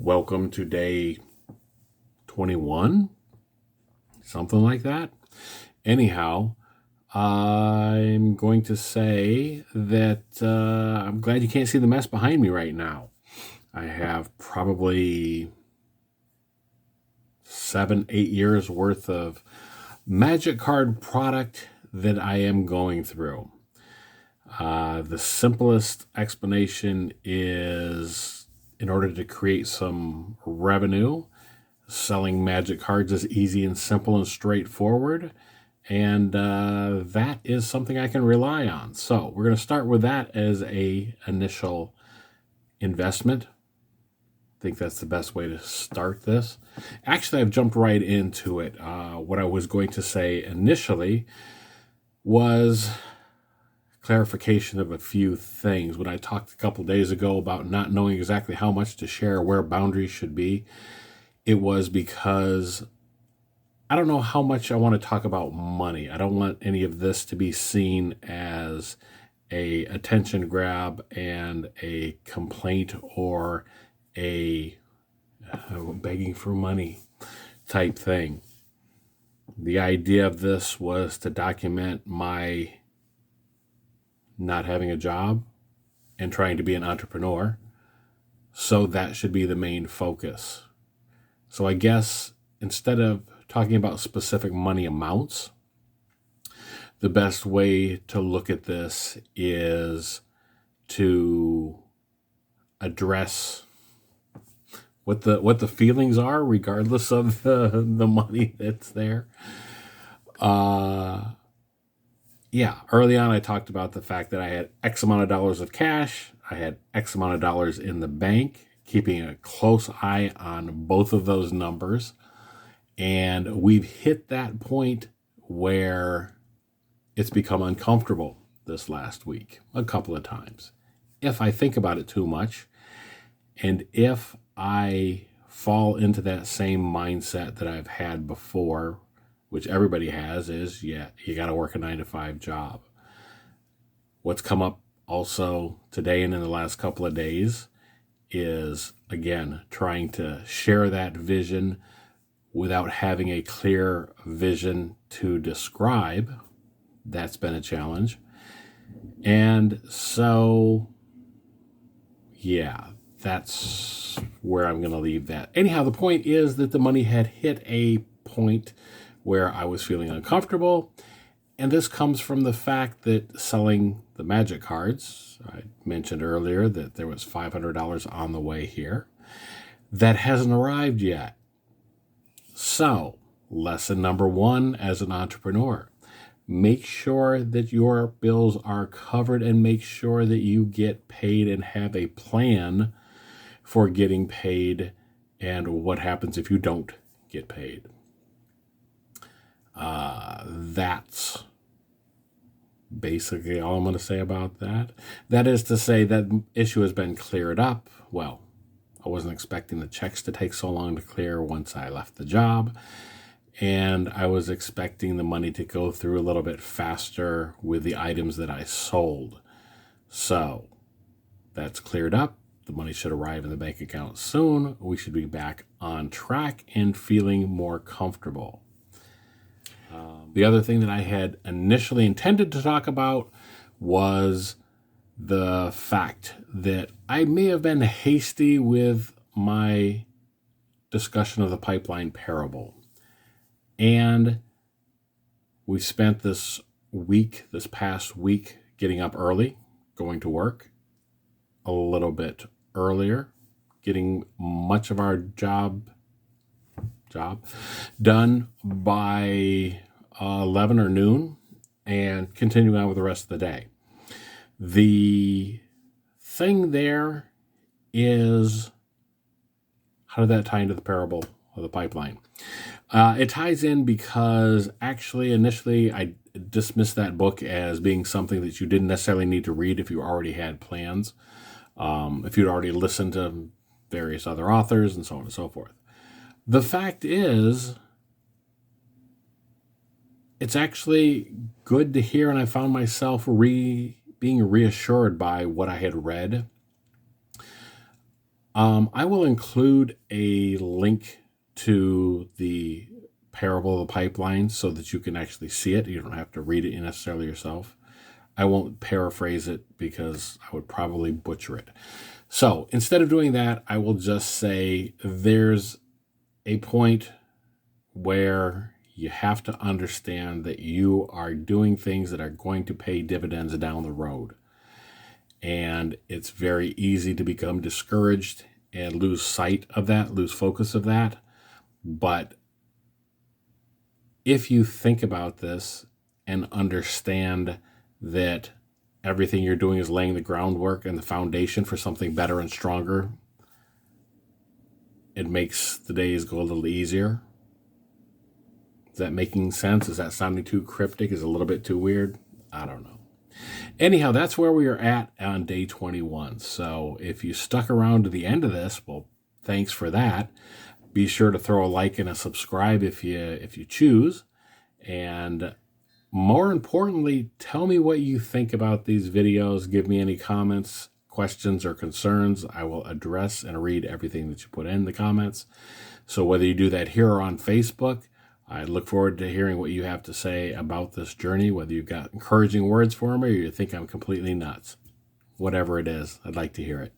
welcome to day 21, something like that. Anyhow, I'm going to say that I'm glad you can't see the mess behind me right now. I have probably 7-8 years worth of Magic card product that I am going through. The simplest explanation is, in order to create some revenue, selling Magic cards is easy and simple and straightforward. And that is something I can rely on. So we're going to start with that as a initial investment. I think that's the best way to start this. Actually, I've jumped right into it. What I was going to say initially was clarification of a few things. When I talked a couple days ago about not knowing exactly how much to share, where boundaries should be, it was because I don't know how much I want to talk about money. I don't want any of this to be seen as a attention grab and a complaint or a begging for money type thing. The idea of this was to document my not having a job and trying to be an entrepreneur. So that should be the main focus. So I guess instead of talking about specific money amounts, the best way to look at this is to address what the feelings are, regardless of the money that's there. Early on I talked about the fact that I had X amount of dollars of cash, I had X amount of dollars in the bank, keeping a close eye on both of those numbers. And we've hit that point where it's become uncomfortable this last week a couple of times. If I think about it too much, and if I fall into that same mindset that I've had before, which everybody has, is, you got to work a 9-to-5 job. What's come up also today and in the last couple of days is, again, trying to share that vision without having a clear vision to describe. That's been a challenge. And so, that's where I'm going to leave that. Anyhow, the point is that the money had hit a point where I was feeling uncomfortable. And this comes from the fact that selling the Magic cards, I mentioned earlier that there was $500 on the way here. That hasn't arrived yet. So, lesson number 1 as an entrepreneur, make sure that your bills are covered and make sure that you get paid and have a plan for getting paid and what happens if you don't get paid. That's basically all I'm going to say about that. That is to say that issue has been cleared up. Well, I wasn't expecting the checks to take so long to clear once I left the job. And I was expecting the money to go through a little bit faster with the items that I sold. So that's cleared up. The money should arrive in the bank account soon. We should be back on track and feeling more comfortable. The other thing that I had initially intended to talk about was the fact that I may have been hasty with my discussion of the pipeline parable. And we spent this past week, getting up early, going to work a little bit earlier, getting much of our job done by 11 or noon, and continuing on with the rest of the day. The thing there is, how did that tie into the parable of the pipeline? It ties in because actually initially I dismissed that book as being something that you didn't necessarily need to read if you already had plans, if you'd already listened to various other authors and so on and so forth. The fact is, it's actually good to hear, and I found myself being reassured by what I had read I will include a link to the parable of the pipeline so that you can actually see it. You don't have to read it necessarily yourself. I won't paraphrase it because I would probably butcher it. So instead of doing that, I will just say there's a point where you have to understand that you are doing things that are going to pay dividends down the road. And it's very easy to become discouraged and lose sight of that, lose focus of that. But if you think about this and understand that everything you're doing is laying the groundwork and the foundation for something better and stronger, it makes the days go a little easier. Is that making sense? Is that sounding too cryptic? Is it a little bit too weird? I don't know. Anyhow, that's where we are at on day 21. So if you stuck around to the end of this, well, thanks for that. Be sure to throw a like and a subscribe if you choose. And more importantly, tell me what you think about these videos. Give me any comments, questions, or concerns. I will address and read everything that you put in the comments. So whether you do that here or on Facebook, I look forward to hearing what you have to say about this journey, whether you've got encouraging words for me or you think I'm completely nuts. Whatever it is, I'd like to hear it.